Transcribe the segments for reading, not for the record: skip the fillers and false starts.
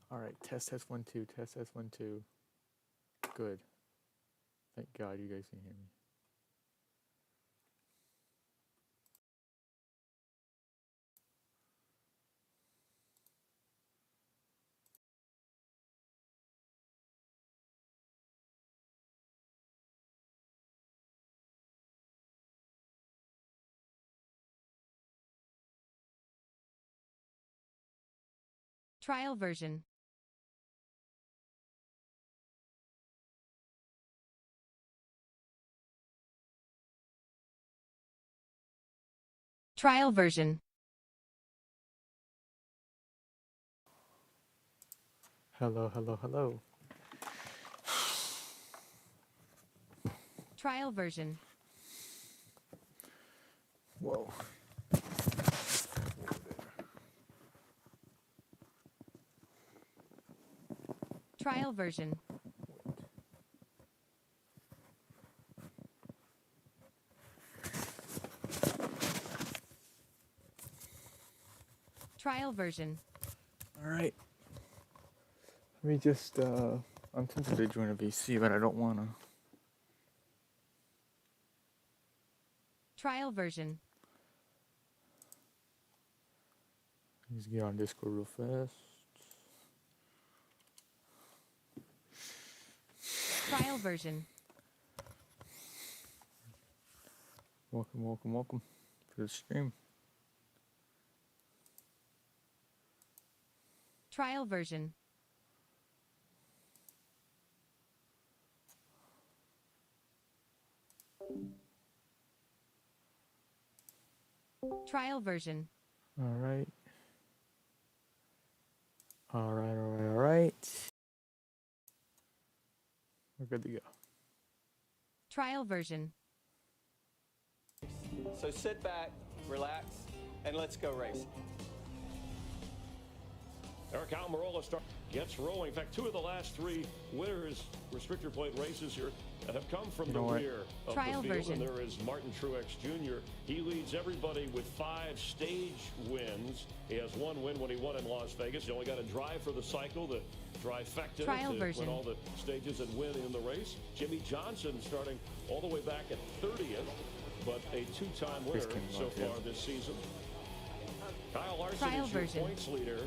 All right, test 1 2, test 1 2. Good. Thank God you guys can hear me. Trial version. Trial version. Hello, hello, hello. Trial version. Whoa. Trial version. Trial version. All right. Let me just, I'm tempted to join a VC, but I don't want to. Trial version. Let's get on Discord real fast. Trial version. Welcome, welcome, welcome to the stream. Trial version. Trial version. All right. All right, all right, all right. We're good to go. Trial version. So sit back, relax, and let's go racing. Eric Almirola gets rolling. In fact, two of the last three winners, restrictor plate races here, have come from the rear of Trial the field. version. And there is Martin Truex Jr. He leads everybody with 5 stage wins. He has 1 win when he won in Las Vegas. He only got a drive for the cycle, the trifecta Trial to version. win all the stages and win in the race. Jimmie Johnson starting all the way back at 30th, but a 2-time winner so far this season. Kyle Larson Trial is your version. points leader.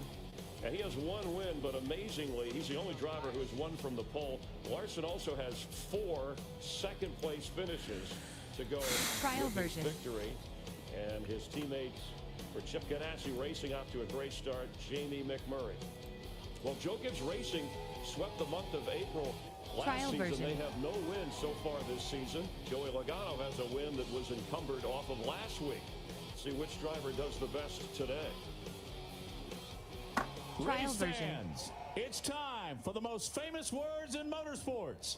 And he has 1 win, but amazingly, he's the only driver who has won from the pole. Larson also has 4 second-place finishes to go Trial with his version. victory. And his teammates for Chip Ganassi racing out to a great start, Jamie McMurray. Well, Joe Gibbs Racing swept the month of April last Trial season. version. They have no wins so far this season. Joey Logano has a win that was encumbered off of last week. See which driver does the best today. Trial Race version. fans, it's time for the most famous words in motorsports.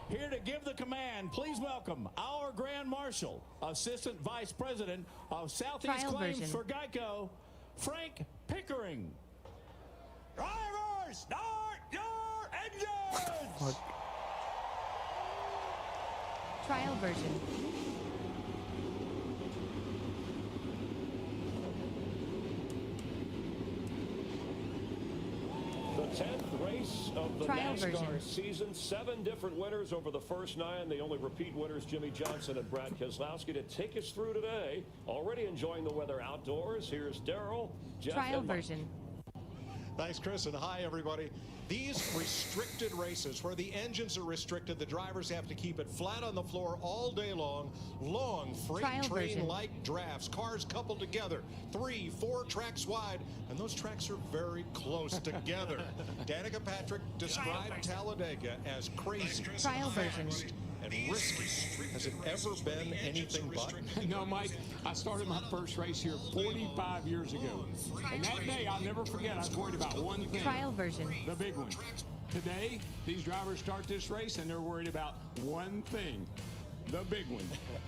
Here to give the command, please welcome our Grand Marshal, Assistant Vice President of Southeast Trial Claims version. for Geico, Frank Pickering. Drivers, start your engines! Trial version. The 10th race of the Trial NASCAR version. season. 7 different winners over the first 9. The only repeat winners, Jimmie Johnson and Brad Keselowski. To take us through today, already enjoying the weather outdoors, here's Darrell, Jeff, Trial and Mike. version. Thanks, Chris, and hi, everybody. These restricted races, where the engines are restricted, the drivers have to keep it flat on the floor all day long. Long freight Trial train-like drafts, cars coupled together, 3, 4 tracks wide, and those tracks are very close together. Danica Patrick described Talladega as crazy, Trial version. fast, and risky. Has it ever been anything but? No, Mike, I started my first race here 45 years ago. And that day, I'll never forget, I was worried about one thing. Trial version. The big one. Today, these drivers start this race and they're worried about one thing. The big one.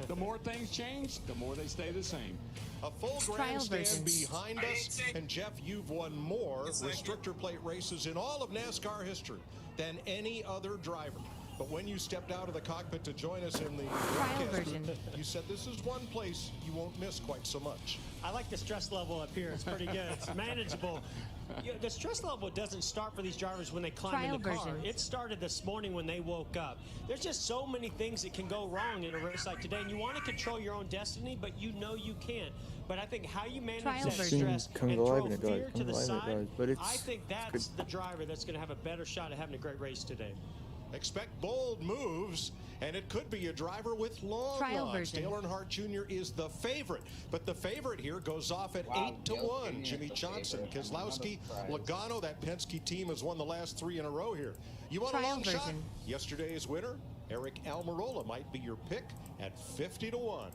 The more things change, the more they stay the same. A full Trial grandstand version. behind us, and Jeff, you've won more restrictor plate races in all of NASCAR history than any other driver. But when you stepped out of the cockpit to join us in the broadcast version. booth, you said this is one place you won't miss quite so much. I like the stress level up here. It's pretty good. It's manageable. The stress level doesn't start for these drivers when they climb Trial in the car. version. It started this morning when they woke up. There's just so many things that can go wrong in a race like today, and you want to control your own destiny, but you know you can't. But I think how you manage Trial that version. stress Comes and alive throw and it fear does. to the Comes alive and it side, does. But I it's think that's the driver that's going to have a better shot at having a great race today. Expect bold moves, and it could be a driver with long Trial odds. version. Dale Earnhardt Jr. is the favorite, but the favorite here goes off at 8-1. Jimmy Johnson, Keselowski, Logano, that Penske team has won the last 3 in a row here. You want a Trial long shot? version. Yesterday's winner, Eric Almirola, might be your pick at 50-1.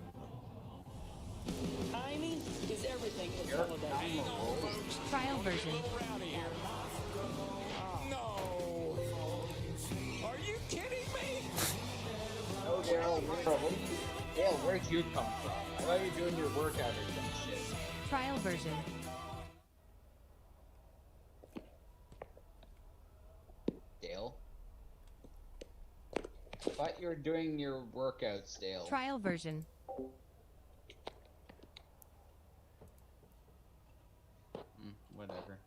Timing is everything in Talladega. Trial version. No. Are you kidding me? Oh, Daryl, Dale, where'd you come from? I thought you were doing your workout or some shit. Trial version. Dale? I thought you were doing your workouts, Dale. Trial version. Whatever.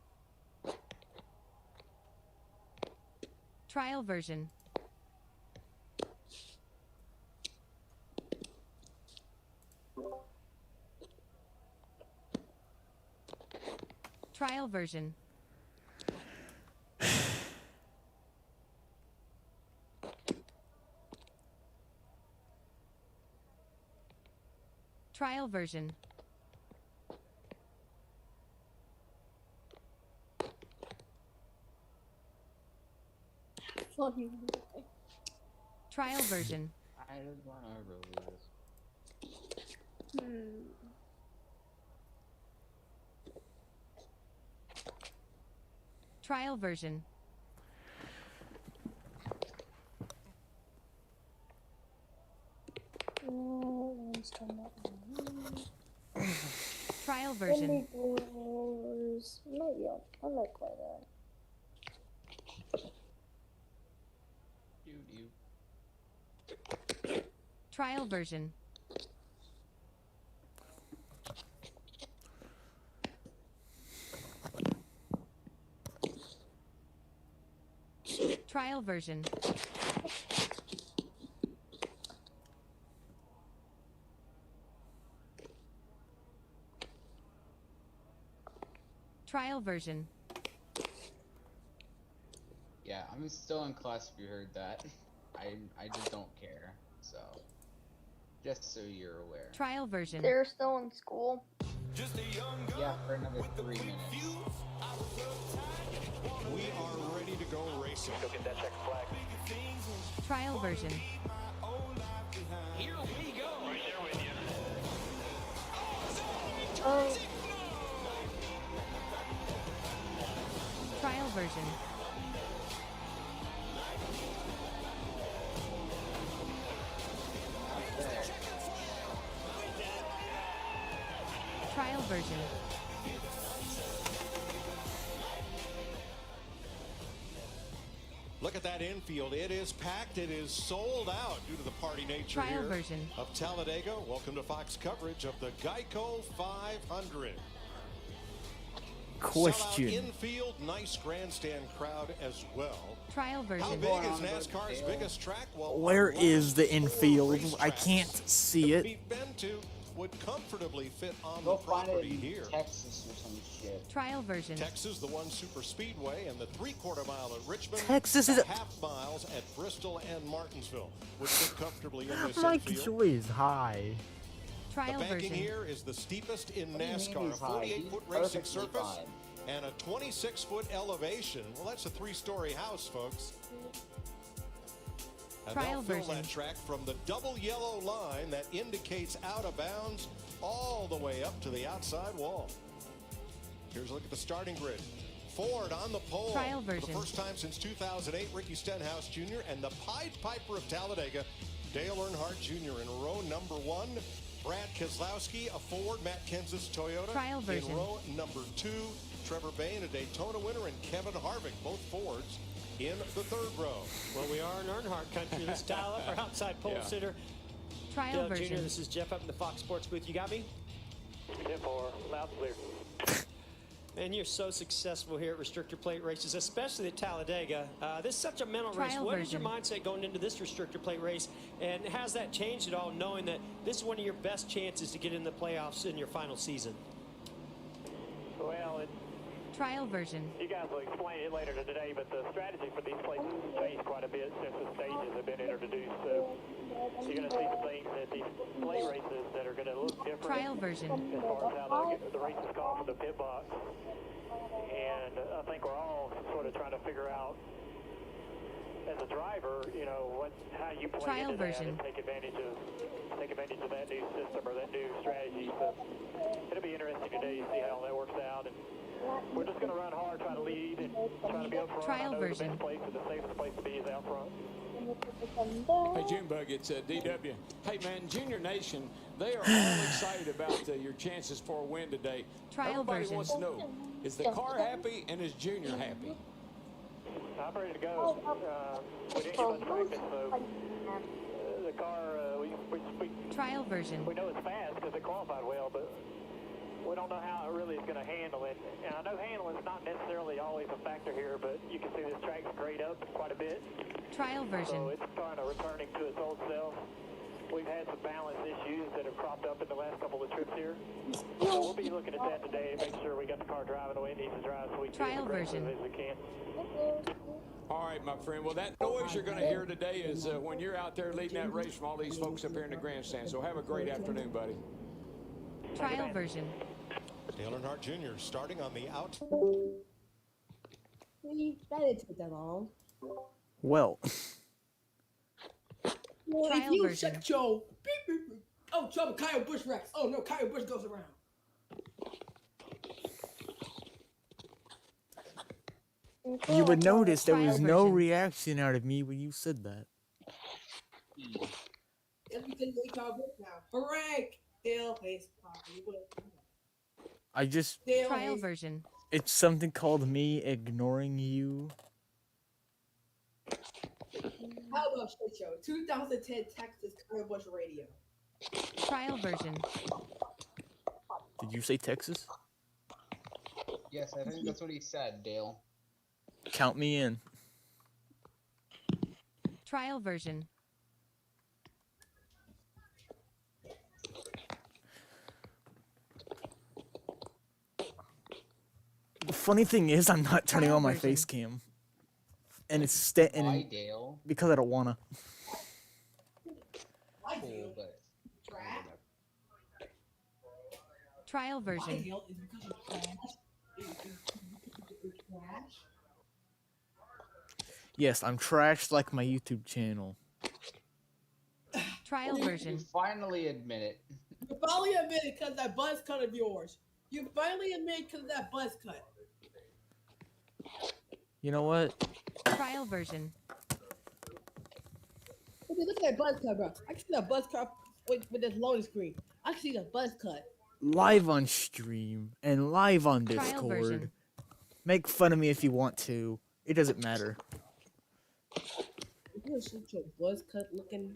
Trial version. Trial version. Trial version. Trial version. I just wanna release. Trial version. Trial version. Maybe I'll look like that. Trial version. Trial version. Trial version. Yeah, I'm still in class if you heard that. I just don't care, so. Just so you're aware. Trial version. They're still in school. Yeah, for another 3 minutes. We are ready to go racing. Go get that check flag. Trial version. Here we go. Right there with you. Oh, Trial version. Trial version. Look at that infield. It is packed. It is sold out due to the party nature Trial here version. of Talladega. Welcome to Fox coverage of the Geico 500. Question. Sellout infield, nice grandstand crowd as well. Trial How version. big is NASCAR's biggest track? Well, Where a lot is the of infield? racetracks I can't see it. we've been to would comfortably fit on Go the find it property in here. Texas or some shit. Trial version. Texas, the one super speedway, and the 3/4 mile at Richmond. Texas is the a- half miles at Bristol and Martinsville would fit comfortably in this My infield. joy is high. The Trial banking version. here is the steepest in What do you mean NASCAR. A he's high? 48-foot He's racing perfectly surface fine. and a 26-foot elevation. Well, that's a 3-story house, folks. And Trial they'll fill version. that track from the double yellow line that indicates out of bounds all the way up to the outside wall. Here's a look at the starting grid. Ford on the pole Trial for the version. first time since 2008. Ricky Stenhouse Jr. and the Pied Piper of Talladega, Dale Earnhardt Jr. in row number 1. Brad Keselowski, a Ford. Matt Kenseth, Toyota. Trial version. In row number 2, Trevor Bayne, a Daytona winner, and Kevin Harvick, both Fords, in the 3rd row. Well, we are in Earnhardt country. Let's dial up our outside pole sitter. Trial Dale Jr., version. this is Jeff up in the Fox Sports booth. You got me? 10-4, loud clear. And you're so successful here at restrictor plate races, especially at Talladega. This is such a mental race. Trial What is your version. mindset going into this restrictor plate race? And has that changed at all, knowing that this is one of your best chances to get in the playoffs in your final season? Well, Trial version. you guys will explain it later today, but the strategy for these places has changed quite a bit since the stages have been introduced. So you're going to see some things at these plate races that are going to look different. Trial version. As far as how the race is called for the pit box. And I think we're all sort of trying to figure out, as a driver, you know, how you play Trial into version. that and take advantage of that new system or that new strategy. So it'll be interesting today to see how that works out. And we're just going to run hard, try to lead, and try to be up front. Trial I know version. the best place and the safest place to be is out front. Hey, Junebug, it's DW. Hey, man, Junior Nation, they are all excited about your chances for a win today. Trial Everybody version. wants to know, is the car happy and is Junior happy? I'm ready to go. We didn't get much practice, so the car, Trial version. we know it's fast because it qualified well, but we don't know how it really is going to handle it. And I know handling is not necessarily always a factor here, but you can see this track's grayed up quite a bit. Trial version. So it's kind of returning to its old self. We've had some balance issues that have cropped up in the last couple of trips here. So we'll be looking at that today to make sure we got the car driving the way it needs to drive so we can be as Trial aggressive version. as we can. All right, my friend. Well, that noise you're going to hear today is when you're out there leading that race from all these folks up here in the grandstand. So have a great afternoon, buddy. Trial version. Dale Earnhardt Jr. starting on the out. That didn't take that long. Well, Well, Trial if you version. shut your beep, beep, beep. Oh, trouble, Kyle Busch wrecks. Oh no, Kyle Busch goes around. you would notice there Trial was no version. reaction out of me when you said that. Everything they Kyle Busch now. Hooray! Dale hates car. I just, Dale Trial hates. version. it's something called me ignoring you. How about shit show? 2010 Texas Kyle Busch radio. Trial version. Did you say Texas? Yes, I think that's what he said, Dale. Count me in. Trial version. The funny thing is, I'm not turning Trial on my version. face cam. And it's Why, and Dale? because I don't wanna. Why Cool, Dale? but Trash. Trial Why version. Dale is because of trash. Trash. Yes, I'm trashed like my YouTube channel. Trial you version. finally admit it. You finally admit it because that buzz cut of yours. You finally admit because of that buzz cut. You know what? Trial version. Okay, look at that buzz cut, bro. I can see that buzz cut with this loading screen. I can see the buzz cut. Live on stream and live on Trial Discord. version. Make fun of me if you want to. It doesn't matter. You should your buzz cut looking